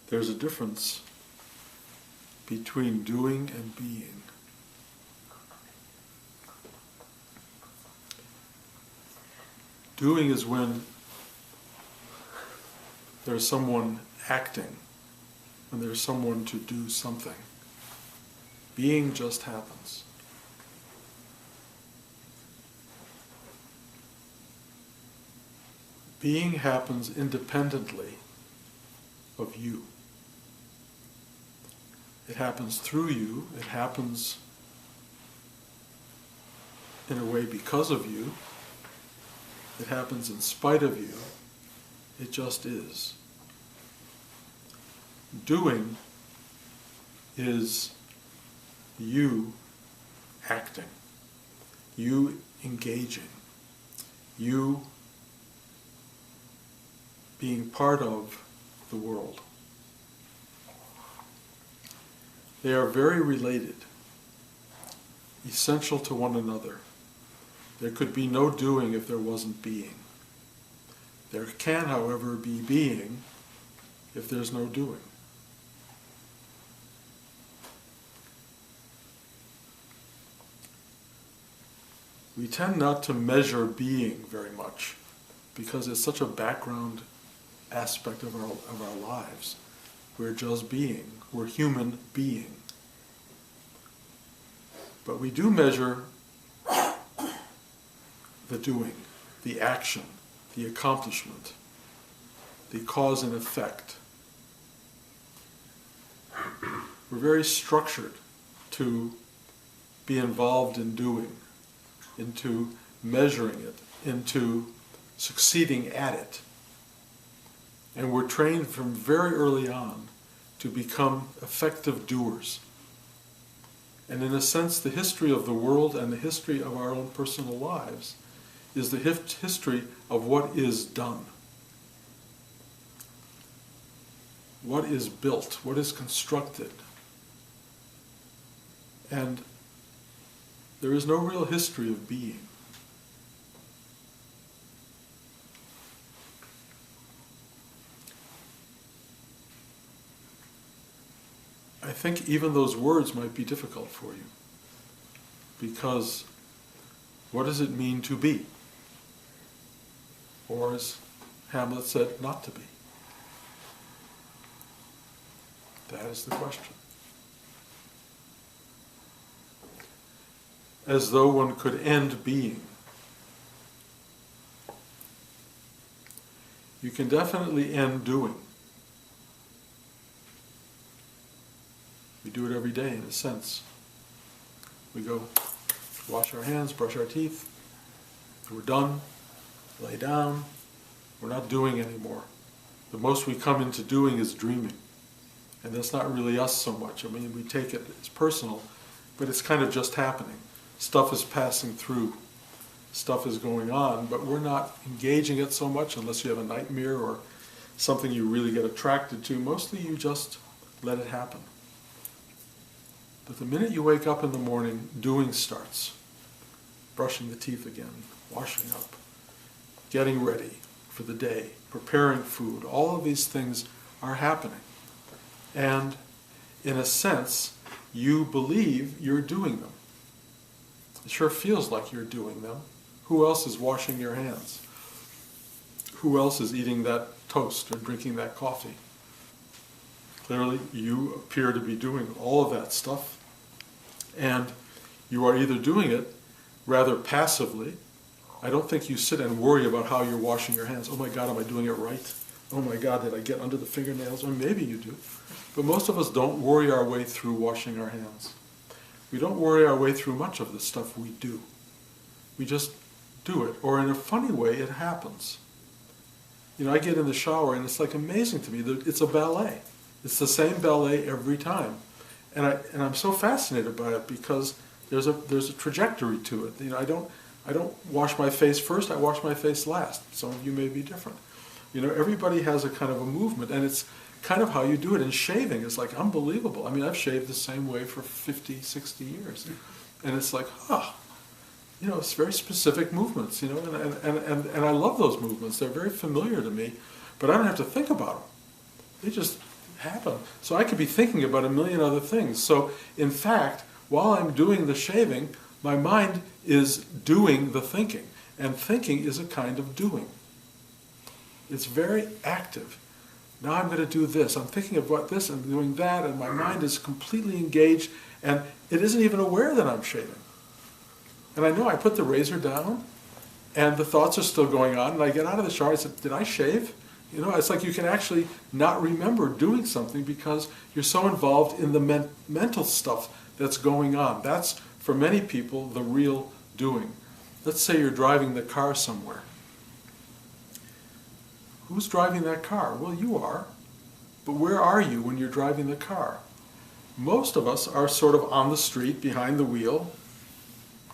there's a difference between doing and being. Doing is when there's someone acting, when there's someone to do something. Being just happens. Being happens independently of you. It happens through you, it happens in a way because of you, it happens in spite of you, it just is. Doing is you acting, you engaging, you being part of the world. They are very related, essential to one another. There could be no doing if there wasn't being. There can, however, be being if there's no doing. We tend not to measure being very much because it's such a background aspect of our lives. We're just being. We're human being. But we do measure the doing, the action, the accomplishment, the cause and effect. We're very structured to be involved in doing, into measuring it, into succeeding at it. And we're trained from very early on to become effective doers. And in a sense, the history of the world and the history of our own personal lives is the history of what is done. What is built, what is constructed. And there is no real history of being. I think even those words might be difficult for you, because what does it mean to be? Or as Hamlet said, not to be? That is the question. As though one could end being. You can definitely end doing. We do it every day in a sense. We go wash our hands, brush our teeth, we're done, lay down, we're not doing anymore. The most we come into doing is dreaming. And that's not really us so much. I mean, we take it as personal, but it's kind of just happening. Stuff is passing through. Stuff is going on, but we're not engaging it so much unless you have a nightmare or something you really get attracted to. Mostly you just let it happen. But the minute you wake up in the morning, doing starts. Brushing the teeth again, washing up, getting ready for the day, preparing food. All of these things are happening. And in a sense, you believe you're doing them. It sure feels like you're doing them. Who else is washing your hands? Who else is eating that toast or drinking that coffee? Clearly, you appear to be doing all of that stuff. And you are either doing it rather passively. I don't think you sit and worry about how you're washing your hands. Oh my God, am I doing it right? Oh my God, did I get under the fingernails? Or maybe you do. But most of us don't worry our way through washing our hands. We don't worry our way through much of the stuff we do. We just do it. Or in a funny way, it happens. You know, I get in the shower and it's like amazing to me that it's a ballet. It's the same ballet every time. And I'm so fascinated by it because there's a trajectory to it. You know, I don't wash my face first, I wash my face last. Some of you may be different. You know, everybody has a kind of a movement, and it's kind of how you do it. And shaving is like unbelievable. I mean, I've shaved the same way for 50, 60 years. And it's like, you know, it's very specific movements, you know, and I love those movements. They're very familiar to me, but I don't have to think about them. happen. So I could be thinking about a million other things. So in fact, while I'm doing the shaving, my mind is doing the thinking. And thinking is a kind of doing. It's very active. Now I'm going to do this. I'm thinking of what this and doing that, and my mind is completely engaged, and it isn't even aware that I'm shaving. And I know I put the razor down, and the thoughts are still going on, and I get out of the shower, I said, did I shave? You know, it's like you can actually not remember doing something because you're so involved in the mental stuff that's going on. That's, for many people, the real doing. Let's say you're driving the car somewhere. Who's driving that car? Well, you are. But where are you when you're driving the car? Most of us are sort of on the street behind the wheel,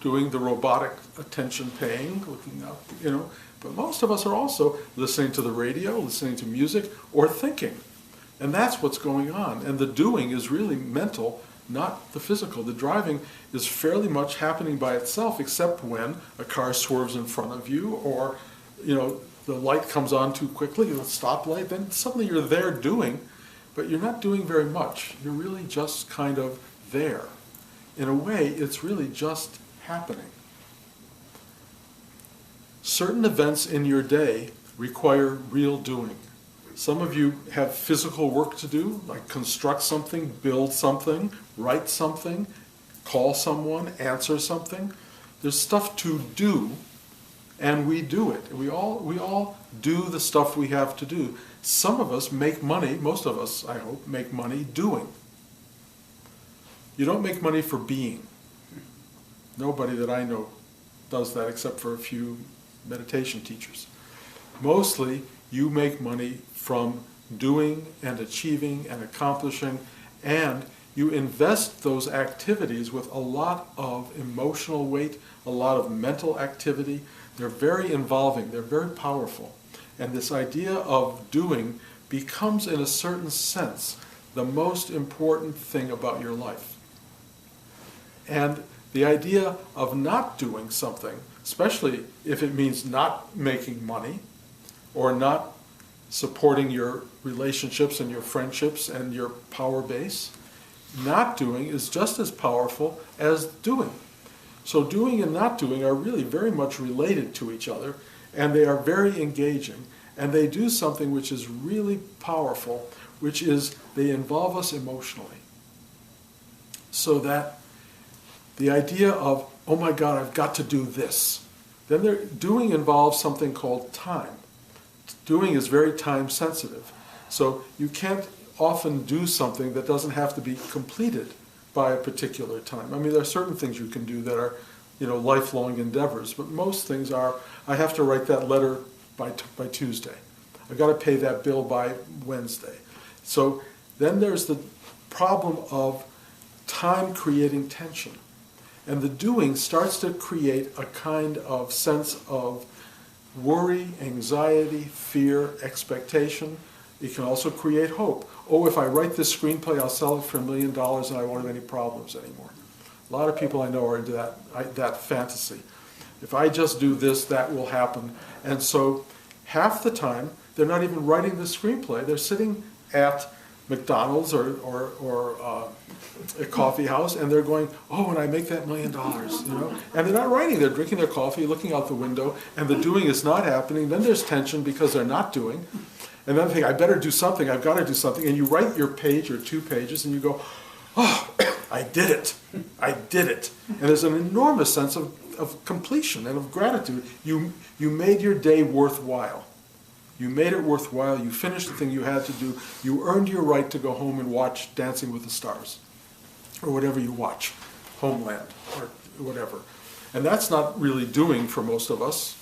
doing the robotic attention paying, looking up, you know. But most of us are also listening to the radio, listening to music, or thinking. And that's what's going on. And the doing is really mental, not the physical. The driving is fairly much happening by itself, except when a car swerves in front of you, or, you know, the light comes on too quickly, the stoplight, then suddenly you're there doing, but you're not doing very much. You're really just kind of there. In a way, it's really just happening. Certain events in your day require real doing. Some of you have physical work to do, like construct something, build something, write something, call someone, answer something. There's stuff to do, and we do it. We all do the stuff we have to do. Some of us make money, most of us, I hope, make money doing. You don't make money for being. Nobody that I know does that except for a few meditation teachers. Mostly, you make money from doing and achieving and accomplishing, and you invest those activities with a lot of emotional weight, a lot of mental activity. They're very involving, they're very powerful. And this idea of doing becomes, in a certain sense, the most important thing about your life. And the idea of not doing something, especially if it means not making money, or not supporting your relationships and your friendships and your power base, not doing is just as powerful as doing. So doing and not doing are really very much related to each other, and they are very engaging, and they do something which is really powerful, which is they involve us emotionally. So that the idea of, oh my God, I've got to do this. Then doing involves something called time. Doing is very time sensitive. So you can't often do something that doesn't have to be completed by a particular time. I mean, there are certain things you can do that are, you know, lifelong endeavors, but most things are, I have to write that letter by Tuesday. I've got to pay that bill by Wednesday. So then there's the problem of time creating tension. And the doing starts to create a kind of sense of worry, anxiety, fear, expectation. It can also create hope. Oh, if I write this screenplay, I'll sell it for $1 million and I won't have any problems anymore. A lot of people I know are into that fantasy. If I just do this, that will happen. And so half the time, they're not even writing the screenplay. They're sitting at McDonald's or a coffee house, and they're going, oh, when I make that $1 million, you know? And they're not writing, they're drinking their coffee, looking out the window, and the doing is not happening. Then there's tension because they're not doing. And then they think, I better do something, I've got to do something. And you write your page or 2 pages, and you go, oh, I did it. I did it. And there's an enormous sense of completion and of gratitude. You made your day worthwhile. You made it worthwhile, you finished the thing you had to do, you earned your right to go home and watch Dancing with the Stars, or whatever you watch, Homeland, or whatever. And that's not really doing for most of us,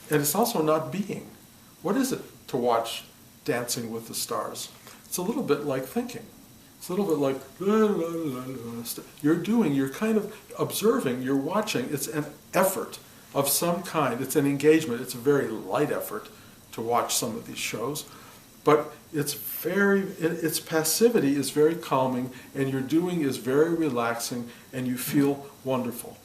and it's also not being. What is it to watch Dancing with the Stars? It's a little bit like thinking. It's a little bit like, la, la, la, la. You're doing, you're kind of observing, you're watching. It's an effort of some kind. It's an engagement. It's a very light effort to watch some of these shows, but its passivity is very calming, and your doing is very relaxing, and you feel wonderful.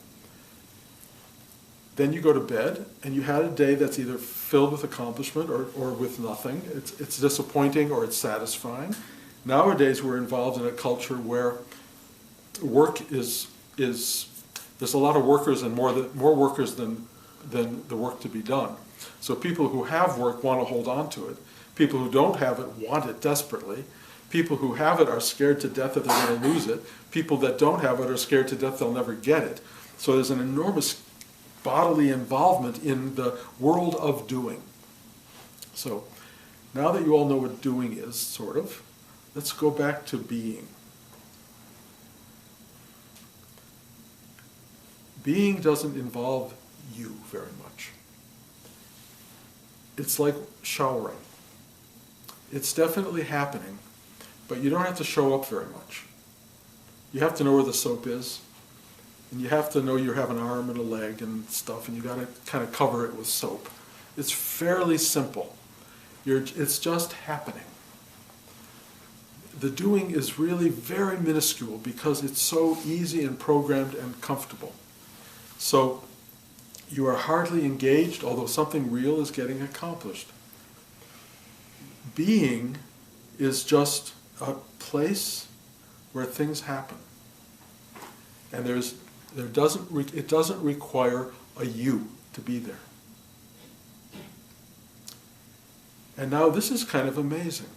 Then you go to bed, and you had a day that's either filled with accomplishment or with nothing. It's disappointing or it's satisfying. Nowadays we're involved in a culture where work is there's a lot of workers and more workers than the work to be done. So people who have work want to hold on to it. People who don't have it want it desperately. People who have it are scared to death that they're going to lose it. People that don't have it are scared to death they'll never get it. So there's an enormous bodily involvement in the world of doing. So now that you all know what doing is, sort of, let's go back to being. Being doesn't involve you very much. It's like showering. It's definitely happening, but you don't have to show up very much. You have to know where the soap is, and you have to know you have an arm and a leg and stuff, and you got to kind of cover it with soap. It's fairly simple. It's just happening. The doing is really very minuscule because it's so easy and programmed and comfortable. So you are hardly engaged, although something real is getting accomplished. Being is just a place where things happen. And it doesn't require a you to be there. And now this is kind of amazing.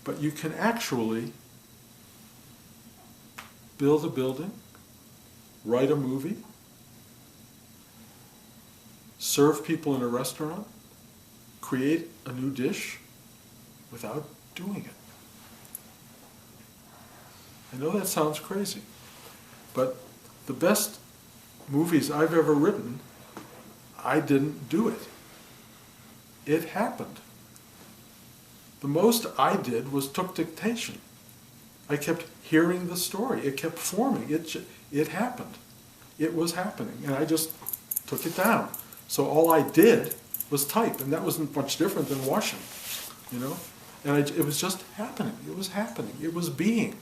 But you can actually build a building, write a movie, serve people in a restaurant, create a new dish without doing it. I know that sounds crazy, but the best movies I've ever written, I didn't do it. It happened. The most I did was took dictation. I kept hearing the story. It kept forming. It happened. It was happening, and I just took it down. So all I did was type, and that wasn't much different than washing, you know? And it was just happening. It was happening. It was being.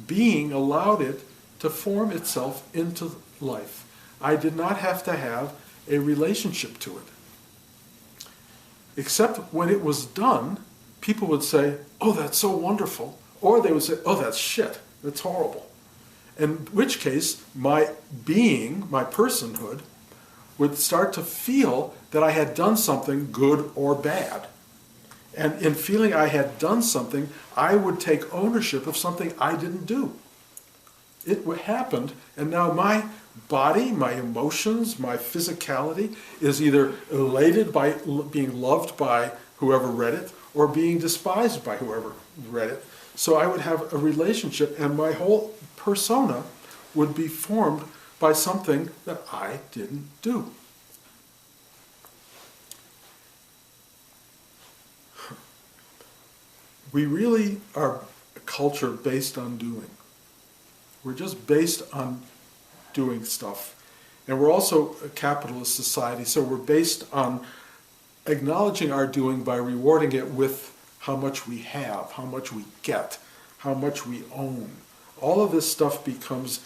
Being allowed it to form itself into life. I did not have to have a relationship to it. Except when it was done, people would say, oh, that's so wonderful. Or they would say, oh, that's shit. That's horrible. In which case, my being, my personhood, would start to feel that I had done something good or bad. And in feeling I had done something, I would take ownership of something I didn't do. It happened, and now my body, my emotions, my physicality is either elated by being loved by whoever read it or being despised by whoever read it. So I would have a relationship, and my whole persona would be formed by something that I didn't do. We really are a culture based on doing. We're just based on doing stuff. And we're also a capitalist society, so we're based on acknowledging our doing by rewarding it with how much we have, how much we get, how much we own. All of this stuff becomes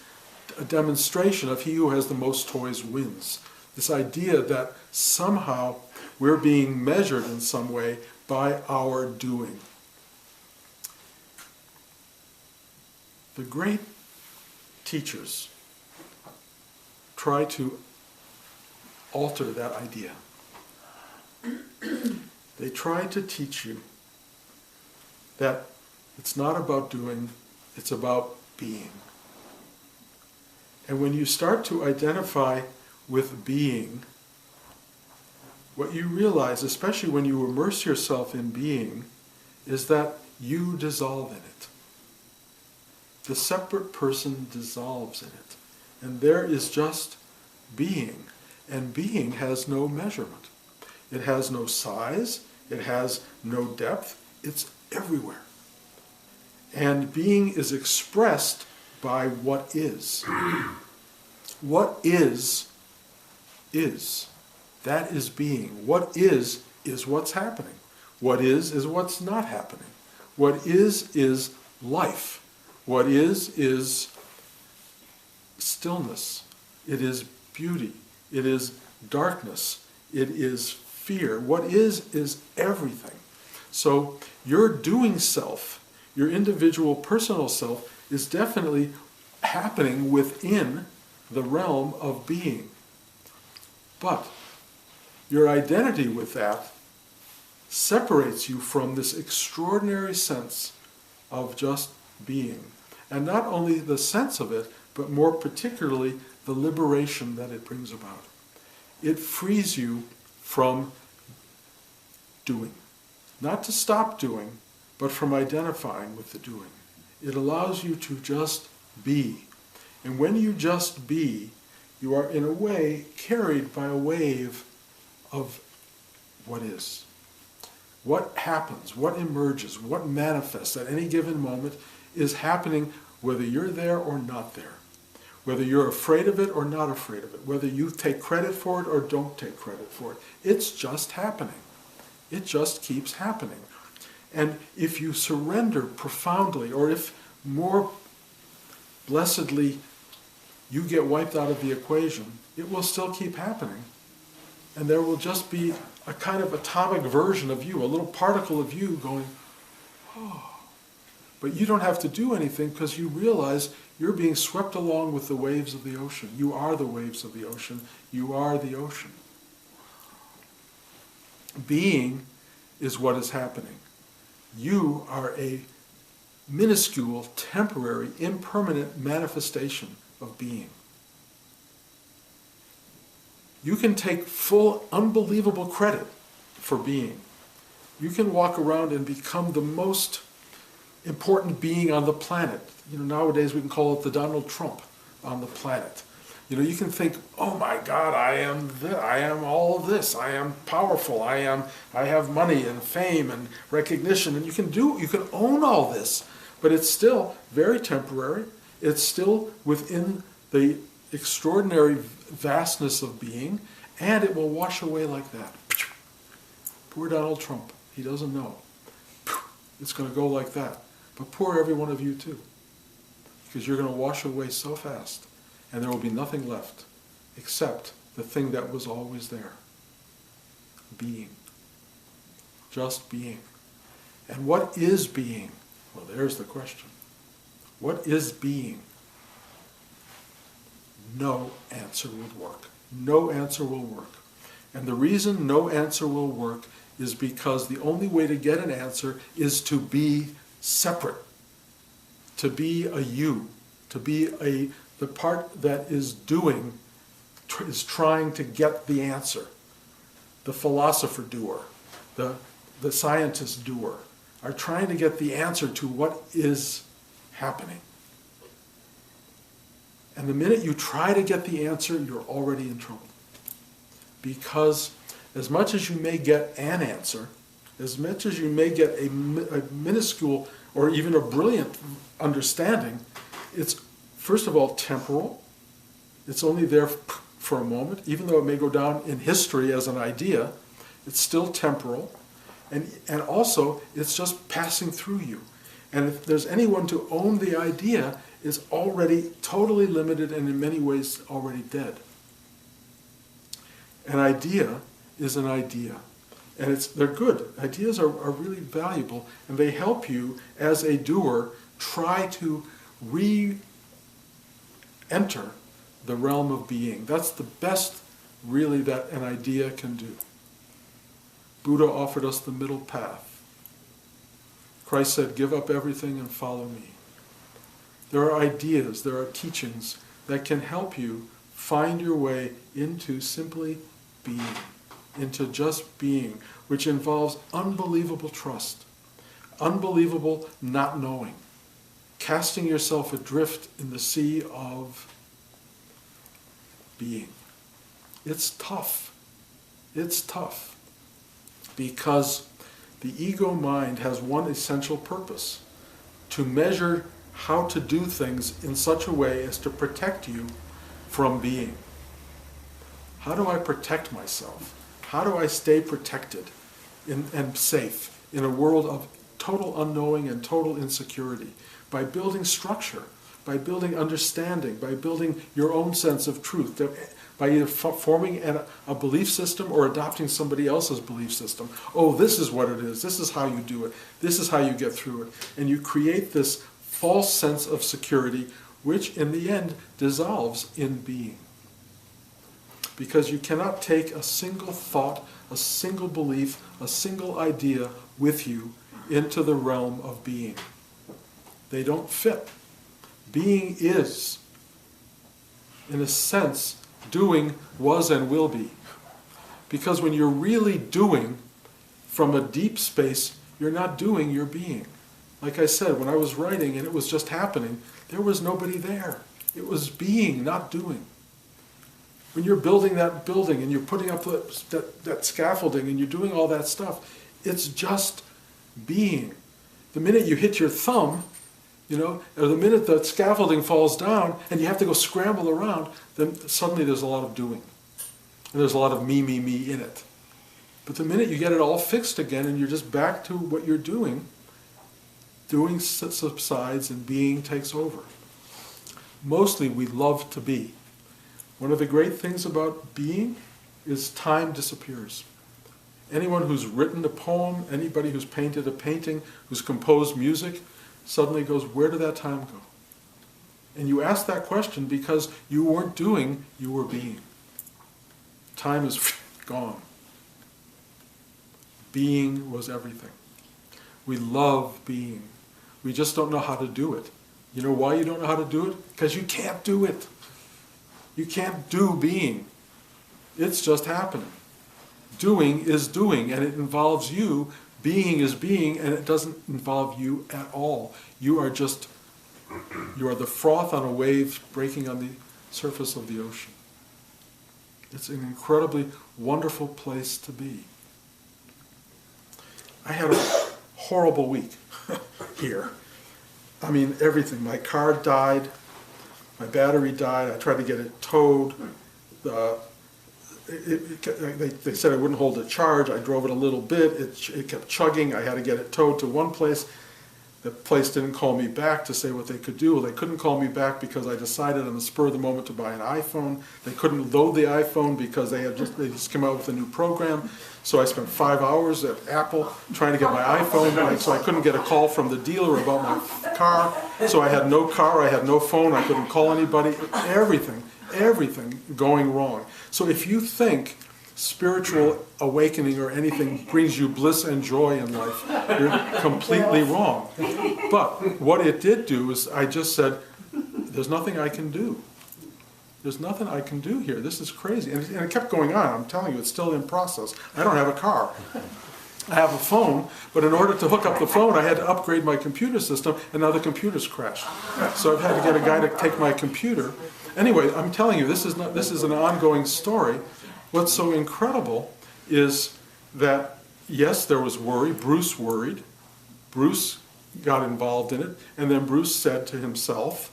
a demonstration of he who has the most toys wins. This idea that somehow we're being measured in some way by our doing. The great teachers try to alter that idea. They try to teach you that it's not about doing, it's about being. And when you start to identify with being, what you realize, especially when you immerse yourself in being, is that you dissolve in it. The separate person dissolves in it. And there is just being. And being has no measurement. It has no size. It has no depth. It's everywhere. And being is expressed by what is. What is. That is being. What is what's happening. What is what's not happening. What is life. What is stillness. It is beauty. It is darkness. It is fear. What is everything. So your doing self, Your individual personal self is definitely happening within the realm of being. But your identity with that separates you from this extraordinary sense of just being. And not only the sense of it, but more particularly the liberation that it brings about. It frees you from doing. Not to stop doing, but from identifying with the doing. It allows you to just be. And when you just be, you are in a way carried by a wave of what is. What happens, what emerges, what manifests at any given moment is happening whether you're there or not there. Whether you're afraid of it or not afraid of it. Whether you take credit for it or don't take credit for it. It's just happening. It just keeps happening. And if you surrender profoundly, or if more blessedly you get wiped out of the equation, it will still keep happening. And there will just be a kind of atomic version of you, a little particle of you going, oh. But you don't have to do anything because you realize you're being swept along with the waves of the ocean. You are the waves of the ocean. You are the ocean. Being is what is happening. You are a minuscule, temporary, impermanent manifestation of being. You can take full, unbelievable credit for being. You can walk around and become the most important being on the planet. Nowadays we can call it the Donald Trump on the planet. You can think, oh my God, I am all of this. I am powerful. I have money and fame and recognition, and you can own all this, but it's still very temporary. It's still within the extraordinary vastness of being, and it will wash away like that. Poor Donald Trump. He doesn't know. It's going to go like that. But poor every one of you too, because you're going to wash away so fast. And there will be nothing left except the thing that was always there. Being. Just being. And what is being? Well, there's the question. What is being? No answer would work. No answer will work. And the reason no answer will work is because the only way to get an answer is to be separate. To be a you. To be the part that is doing, is trying to get the answer. The philosopher doer, the scientist doer, are trying to get the answer to what is happening. And the minute you try to get the answer, you're already in trouble. Because as much as you may get an answer, as much as you may get a minuscule or even a brilliant understanding, it's first of all temporal. It's only there for a moment. Even though it may go down in history as an idea, it's still temporal. And also, it's just passing through you. And if there's anyone to own the idea, is already totally limited and in many ways already dead. An idea is an idea. And they're good. Ideas are really valuable, and they help you as a doer try to enter the realm of being. That's the best, really, that an idea can do. Buddha offered us the middle path. Christ said, give up everything and follow me. There are ideas, there are teachings that can help you find your way into simply being, into just being, which involves unbelievable trust, unbelievable not knowing, casting yourself adrift in the sea of being. It's tough. It's tough. Because the ego mind has one essential purpose: to measure how to do things in such a way as to protect you from being. How do I protect myself? How do I stay protected and safe in a world of total unknowing and total insecurity? By building structure, by building understanding, by building your own sense of truth, by either forming a belief system or adopting somebody else's belief system. Oh, this is what it is. This is how you do it. This is how you get through it. And you create this false sense of security, which in the end dissolves in being. Because you cannot take a single thought, a single belief, a single idea with you into the realm of being. They don't fit. Being is, in a sense, doing was and will be. Because when you're really doing from a deep space, you're not doing, you're being. Like I said, when I was writing and it was just happening, there was nobody there. It was being, not doing. When you're building that building and you're putting up that scaffolding and you're doing all that stuff, it's just being. The minute you hit your thumb, or the minute the scaffolding falls down and you have to go scramble around, then suddenly there's a lot of doing. And there's a lot of me in it. But the minute you get it all fixed again and you're just back to what you're doing subsides and being takes over. Mostly we love to be. One of the great things about being is time disappears. Anyone who's written a poem, anybody who's painted a painting, who's composed music, suddenly goes, where did that time go? And you ask that question because you weren't doing, you were being. Time is gone. Being was everything. We love being. We just don't know how to do it. You know why you don't know how to do it? Because you can't do it. You can't do being. It's just happening. Doing is doing, and it involves you. Being is being, and it doesn't involve you at all. You are the froth on a wave breaking on the surface of the ocean. It's an incredibly wonderful place to be. I had a horrible week here. I mean, everything. My car died. My battery died. I tried to get it towed. They said it wouldn't hold a charge. I drove it a little bit. It kept chugging. I had to get it towed to one place. The place didn't call me back to say what they could do. Well, they couldn't call me back because I decided on the spur of the moment to buy an iPhone. They couldn't load the iPhone because they just came out with a new program. So I spent 5 hours at Apple trying to get my iPhone. So I couldn't get a call from the dealer about my car. So I had no car. I had no phone. I couldn't call anybody. Everything going wrong. So if you think spiritual awakening or anything brings you bliss and joy in life, you're completely wrong. But what it did do is I just said, there's nothing I can do. There's nothing I can do here. This is crazy. And it kept going on. I'm telling you, it's still in process. I don't have a car. I have a phone, but in order to hook up the phone, I had to upgrade my computer system, and now the computer's crashed. So I've had to get a guy to take my computer. Anyway, I'm telling you, this is an ongoing story. What's so incredible is that, yes, there was worry. Bruce worried. Bruce got involved in it, and then Bruce said to himself,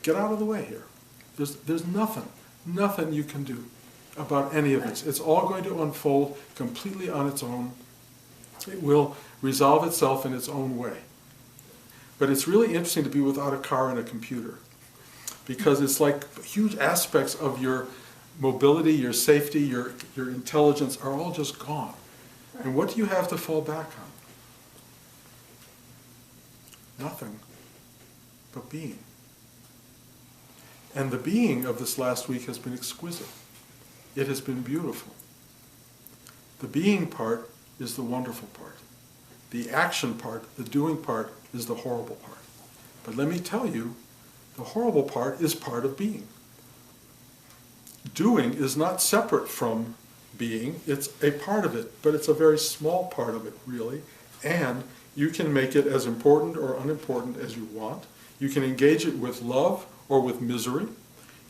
get out of the way here. There's nothing you can do about any of this. It's all going to unfold completely on its own. It will resolve itself in its own way. But it's really interesting to be without a car and a computer, because it's like huge aspects of your mobility, your safety, your intelligence are all just gone. And what do you have to fall back on? Nothing but being. And the being of this last week has been exquisite. It has been beautiful. The being part is the wonderful part. The action part, the doing part, is the horrible part. But let me tell you, the horrible part is part of being. Doing is not separate from being. It's a part of it, but it's a very small part of it, really. And you can make it as important or unimportant as you want. You can engage it with love or with misery.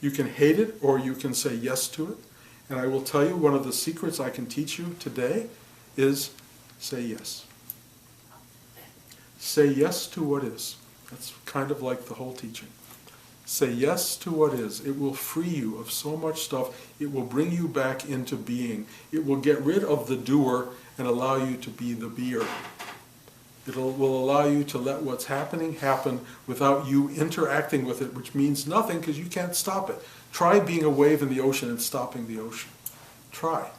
You can hate it or you can say yes to it. And I will tell you, one of the secrets I can teach you today is say yes. Say yes to what is. That's kind of like the whole teaching. Say yes to what is. It will free you of so much stuff. It will bring you back into being. It will get rid of the doer and allow you to be the beer. Will allow you to let what's happening happen without you interacting with it, which means nothing because you can't stop it. Try being a wave in the ocean and stopping the ocean. Try.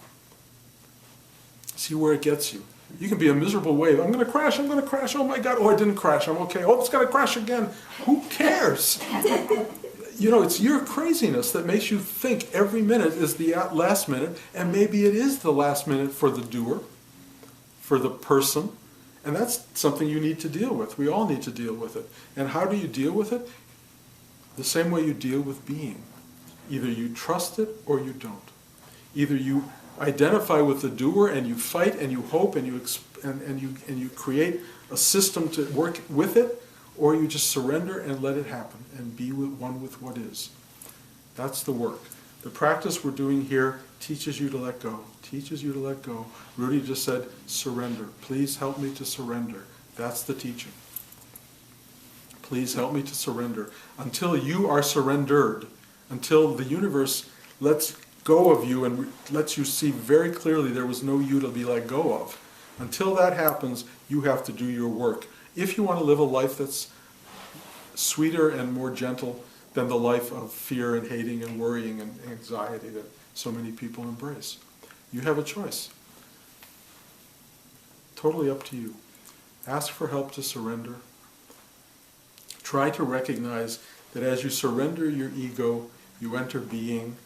See where it gets you. You can be a miserable wave. I'm going to crash, oh my God, oh I didn't crash, I'm okay, oh it's going to crash again. Who cares? You know, it's your craziness that makes you think every minute is the last minute, and maybe it is the last minute for the doer, for the person, and that's something you need to deal with. We all need to deal with it. And how do you deal with it? The same way you deal with being. Either you trust it or you don't. Either you identify with the doer and you fight and you hope and you create a system to work with it, or you just surrender and let it happen and be one with what is. That's the work. The practice we're doing here teaches you to let go, teaches you to let go. Rudy just said, surrender. Please help me to surrender. That's the teaching. Please help me to surrender. Until you are surrendered, until the universe lets go of you and lets you see very clearly there was no you to be let go of. Until that happens, you have to do your work. If you want to live a life that's sweeter and more gentle than the life of fear and hating and worrying and anxiety that so many people embrace, you have a choice. Totally up to you. Ask for help to surrender. Try to recognize that as you surrender your ego, you enter being.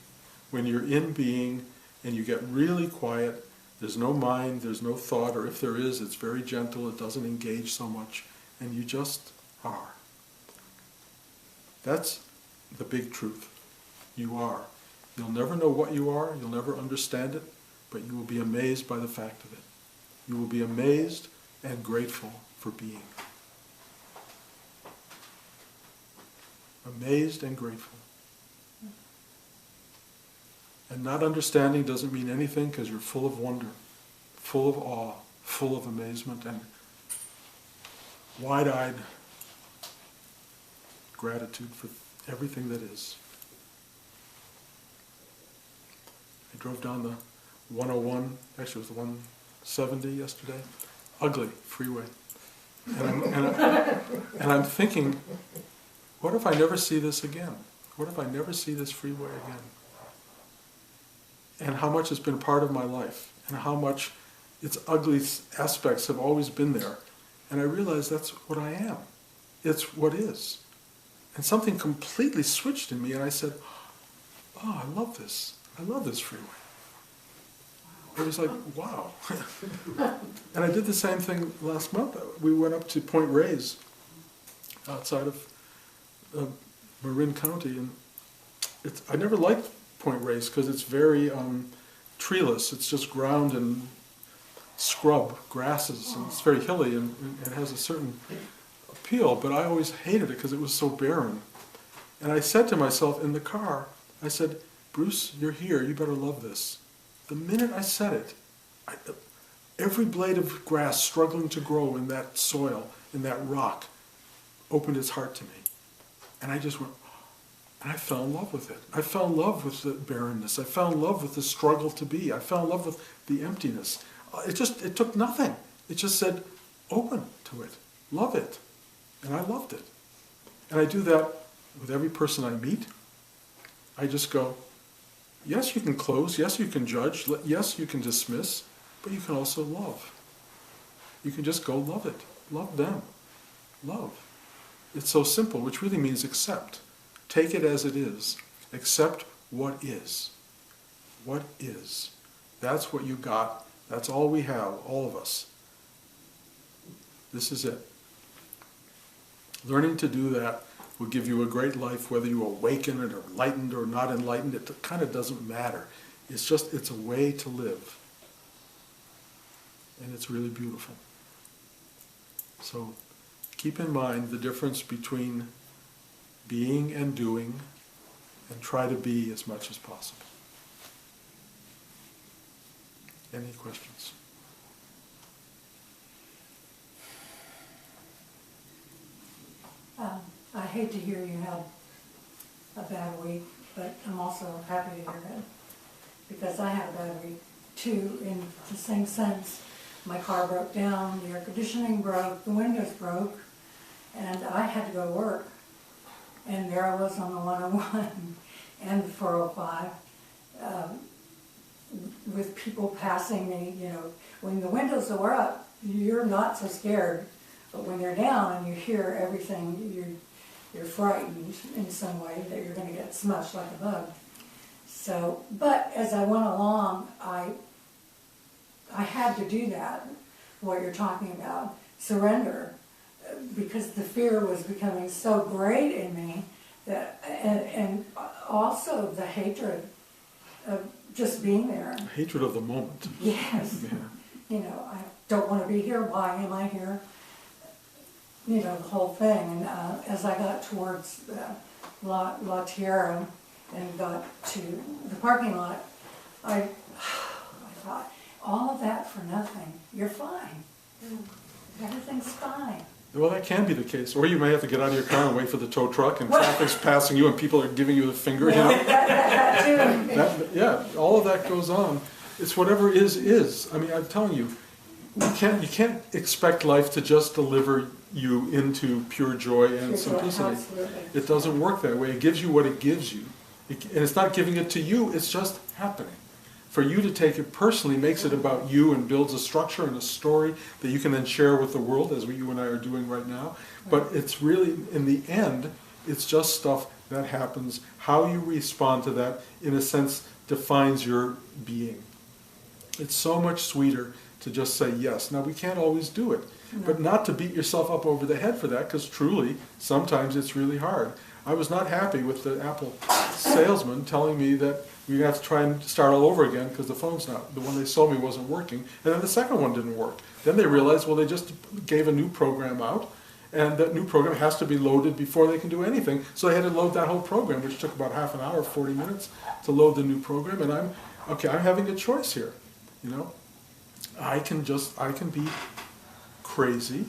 When you're in being and you get really quiet, there's no mind, there's no thought, or if there is, it's very gentle, it doesn't engage so much, and you just are. That's the big truth. You are. You'll never know what you are, you'll never understand it, but you will be amazed by the fact of it. You will be amazed and grateful for being. Amazed and grateful. And not understanding doesn't mean anything because you're full of wonder, full of awe, full of amazement and wide-eyed gratitude for everything that is. I drove down the 101, actually it was the 170 yesterday, ugly freeway. And I'm thinking, what if I never see this again? What if I never see this freeway again? And how much has been part of my life, and how much its ugly aspects have always been there. And I realized that's what I am. It's what is. And something completely switched in me, and I said, oh, I love this. I love this freeway. It was like, wow. And I did the same thing last month. We went up to Point Reyes, outside of Marin County, and I never liked Point Reyes because it's very treeless. It's just ground and scrub, grasses, and it's very hilly, and it has a certain appeal, but I always hated it because it was so barren. And I said to myself in the car, I said, Bruce, you're here, you better love this. The minute I said it, every blade of grass struggling to grow in that soil, in that rock, opened its heart to me. And I just went, and I fell in love with it. I fell in love with the barrenness. I fell in love with the struggle to be. I fell in love with the emptiness. It took nothing. It just said, open to it, love it. And I loved it. And I do that with every person I meet. I just go, yes, you can close, yes, you can judge, yes, you can dismiss, but you can also love. You can just go love it. Love them. Love. It's so simple, which really means accept. Take it as it is. Accept what is. What is. That's what you got. That's all we have, all of us. This is it. Learning to do that will give you a great life, whether you awaken it or enlightened or not enlightened. It kind of doesn't matter. It's a way to live. And it's really beautiful. So keep in mind the difference between being and doing, and try to be as much as possible. Any questions? I hate to hear you had a bad week, but I'm also happy to hear it, because I had a bad week too, in the same sense my car broke down, the air conditioning broke, the windows broke, and I had to go to work. And there I was on the 101 and the 405, with people passing me, you know. When the windows are up, you're not so scared, but when they're down and you hear everything, you're frightened in some way that you're going to get smushed like a bug. So, but as I went along, I had to do that, what you're talking about, surrender, because the fear was becoming so great in me that, and also the hatred of just being there. Hatred of the moment. Yes. Yeah. You know, I don't want to be here. Why am I here? You know, the whole thing. And as I got towards La Tierra and got to the parking lot, I thought, all of that for nothing. You're fine. Everything's fine. Well, that can be the case. Or you may have to get out of your car and wait for the tow truck, and traffic's passing you, and people are giving you the finger. Well, you know? that too. Yeah, all of that goes on. It's whatever is. I mean, I'm telling you, you can't expect life to just deliver you into pure joy and simplicity. Absolutely. It doesn't work that way. It gives you what it gives you. And it's not giving it to you, it's just happening. For you to take it personally makes it about you and builds a structure and a story that you can then share with the world, as you and I are doing right now. But it's really, in the end, it's just stuff that happens. How you respond to that, in a sense, defines your being. It's so much sweeter to just say yes. Now, we can't always do it, but not to beat yourself up over the head for that, because truly, sometimes it's really hard. I was not happy with the Apple salesman telling me that we have to try and start all over again because the one they sold me wasn't working, and then the second one didn't work. Then they realized, well, they just gave a new program out, and that new program has to be loaded before they can do anything. So they had to load that whole program, which took about half an hour, 40 minutes to load the new program. And I'm having a choice here. You know, I can be crazy.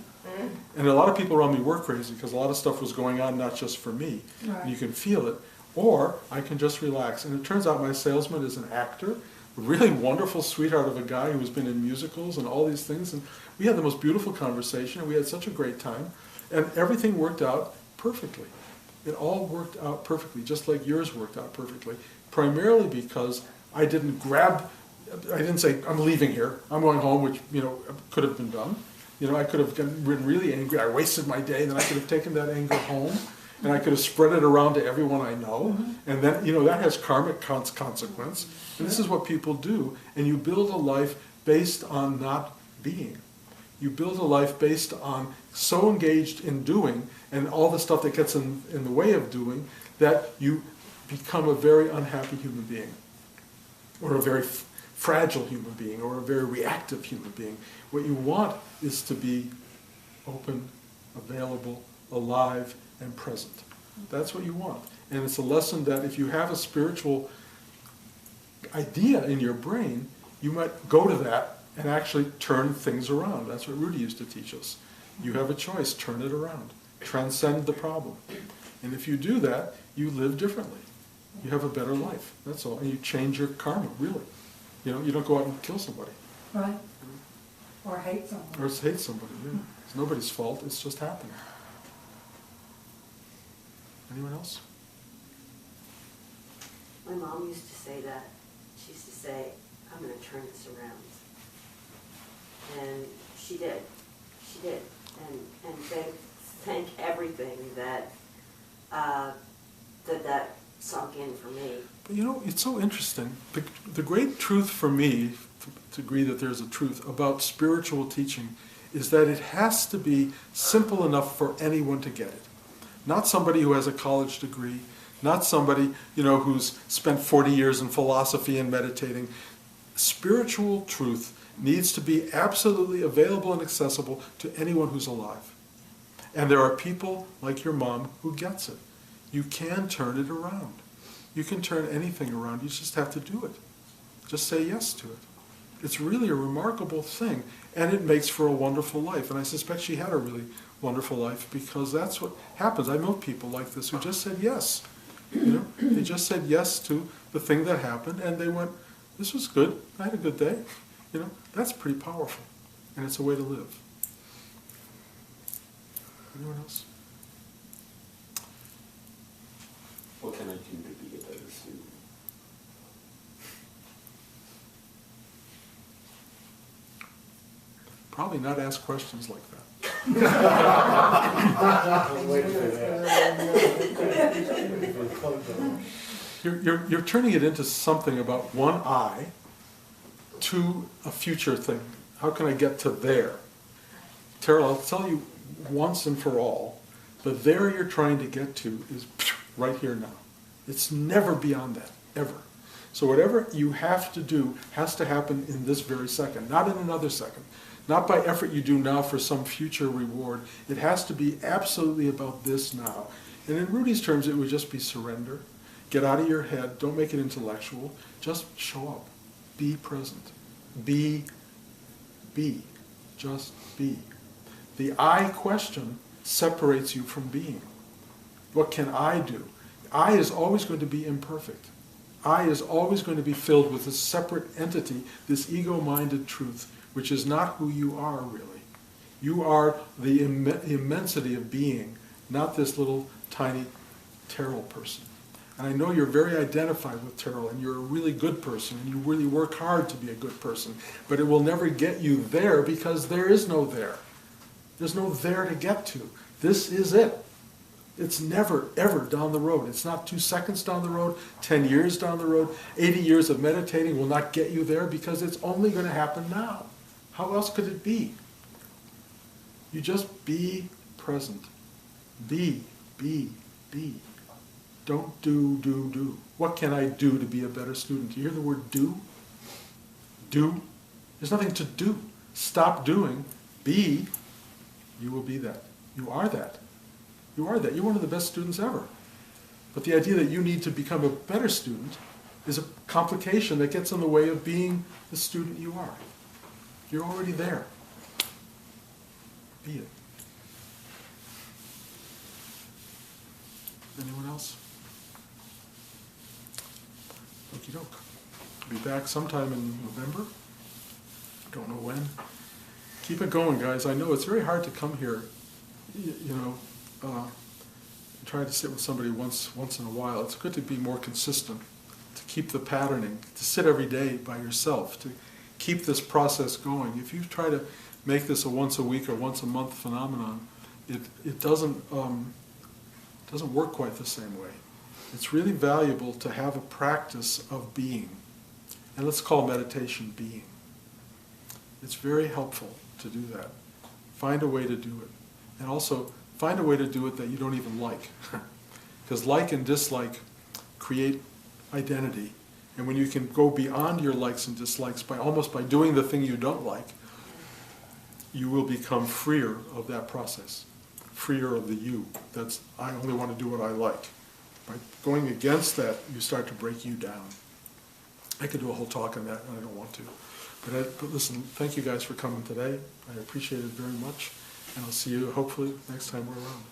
And a lot of people around me were crazy because a lot of stuff was going on, not just for me. Right. And you can feel it. Or I can just relax. And it turns out my salesman is an actor, a really wonderful sweetheart of a guy who's been in musicals and all these things. And we had the most beautiful conversation, and we had such a great time. And everything worked out perfectly. It all worked out perfectly, just like yours worked out perfectly. Primarily because I didn't say, I'm leaving here, I'm going home, which, you know, could have been done. You know, I could have been really angry. I wasted my day, then I could have taken that anger home, and I could have spread it around to everyone I know. And then, you know, that has karmic consequence. And this is what people do. And you build a life based on not being. You build a life based on so engaged in doing and all the stuff that gets in the way of doing that you become a very unhappy human being, or a very fragile human being, or a very reactive human being. What you want is to be open, available, alive, and present. That's what you want. And it's a lesson that if you have a spiritual idea in your brain, you might go to that and actually turn things around. That's what Rudy used to teach us. You have a choice, turn it around. Transcend the problem. And if you do that, you live differently. You have a better life, that's all. And you change your karma, really. You know, you don't go out and kill somebody. Right. Or hate someone. Or hate somebody, yeah. It's nobody's fault, it's just happening. Anyone else? My mom used to say that. She used to say, I'm going to turn this around. And she did. She did. And thank everything that that sunk in for me. But you know, it's so interesting. The great truth for me, to agree that there's a truth about spiritual teaching, is that it has to be simple enough for anyone to get it. Not somebody who has a college degree, not somebody, you know, who's spent 40 years in philosophy and meditating. Spiritual truth needs to be absolutely available and accessible to anyone who's alive. And there are people like your mom who gets it. You can turn it around. You can turn anything around. You just have to do it. Just say yes to it. It's really a remarkable thing, and it makes for a wonderful life. And I suspect she had a really wonderful life because that's what happens. I know people like this who just said yes. You know, they just said yes to the thing that happened, and they went, "This was good. I had a good day." You know, that's pretty powerful. and it's a way to live. Anyone else? What can I do to be a better student? Probably not ask questions like that. You're turning it into something about one I to a future thing. How can I get to there? Terrell, I'll tell you once and for all, the there you're trying to get to is right here now. It's never beyond that, ever. So whatever you have to do has to happen in this very second, not in another second. Not by effort you do now for some future reward. It has to be absolutely about this now. And in Rudy's terms, it would just be surrender. Get out of your head. Don't make it intellectual. Just show up. Be present. Be. Just be. The I question separates you from being. What can I do? I is always going to be imperfect. I is always going to be filled with this separate entity, this ego-minded truth, which is not who you are really. You are the immensity of being, not this little tiny Terrell person. And I know you're very identified with Terrell, and you're a really good person, and you really work hard to be a good person, but it will never get you there because there is no there. There's no there to get to. This is it. It's never, ever down the road. It's not 2 seconds down the road, 10 years down the road. 80 years of meditating will not get you there because it's only going to happen now. How else could it be? You just be present. Be. Don't do. What can I do to be a better student? Do you hear the word do? Do. There's nothing to do. Stop doing. Be. You will be that. You are that. You are that. You're one of the best students ever. But the idea that you need to become a better student is a complication that gets in the way of being the student you are. You're already there. Be it. Anyone else? Okie doke. Be back sometime in November. Don't know when. Keep it going, guys. I know it's very hard to come here, try to sit with somebody once in a while. It's good to be more consistent, to keep the patterning, to sit every day by yourself, to keep this process going. If you try to make this a once a week or once a month phenomenon, it doesn't work quite the same way. It's really valuable to have a practice of being. And let's call meditation being. It's very helpful to do that. Find a way to do it. And also, find a way to do it that you don't even like. Because like and dislike create identity. And when you can go beyond your likes and dislikes by doing the thing you don't like, you will become freer of that process. Freer of the you. That's, I only want to do what I like. By going against that, you start to break you down. I could do a whole talk on that, and I don't want to. But listen, thank you guys for coming today. I appreciate it very much. And I'll see you hopefully next time we're around.